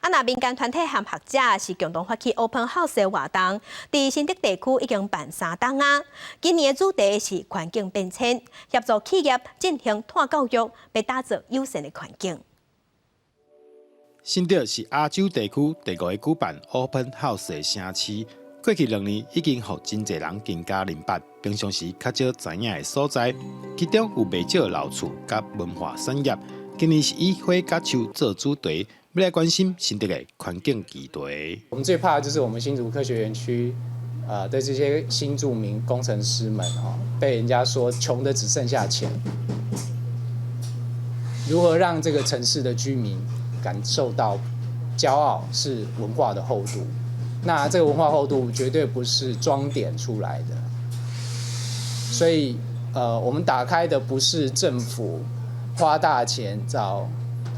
那民间团体和学者是共同发起 Open House 的活动，在新德地区已经办3档啊。今年的主题是环境变迁，协助企业进行碳教育，来打造友善的环境。新德是亚洲地区第5个举办 Open House 的城市。过去2年已经让真侪人更加明白平常时较少知影的所在，其中有袂少老厝甲文化产业。今年是以花甲树做主题，要来关心新德的环境议题。我们最怕的就是我们新竹科学园区，的这些新住民工程师们被人家说穷的只剩下钱。如何让这个城市的居民感受到骄傲是文化的厚度？那这个文化厚度绝对不是装点出来的。所以，我们打开的不是政府花大钱找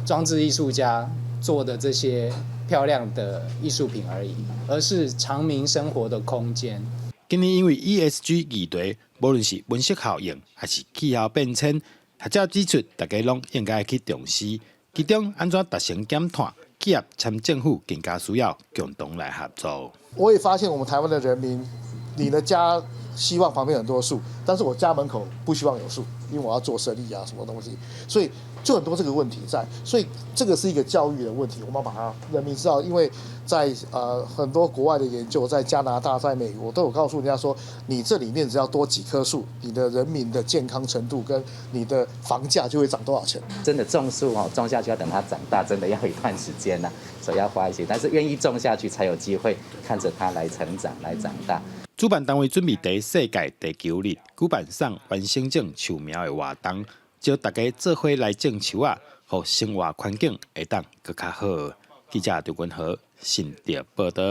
装置艺术家做的这些漂亮的艺术品而已，而是常民生活的空间。今年因为 ESG 议题，无论是温室效应还是气候变迁，学者指出，大家拢应该去重视。其中安怎达成减碳，企业参政府更加需要共同来合作。我也发现我们台湾的人民，你的家希望旁边很多树，但是我家门口不希望有树，因为我要做生意啊，什么东西，所以就很多这个问题在，所以这个是一个教育的问题，我们要把它人民知道，因为在很多国外的研究，在加拿大、在美国都有告诉人家说，你这里面只要多几棵树，你的人民的健康程度跟你的房价就会涨多少钱。真的种树种下去要等它长大，真的要一段时间呐，所以要花一些，但是愿意种下去才有机会看着它来成长、来长大。主办单位准备在世界地球日举办上原生种树苗的活动，招大家做伙来种树啊，让生活环境会当更较好。记者刘君豪，新竹报道。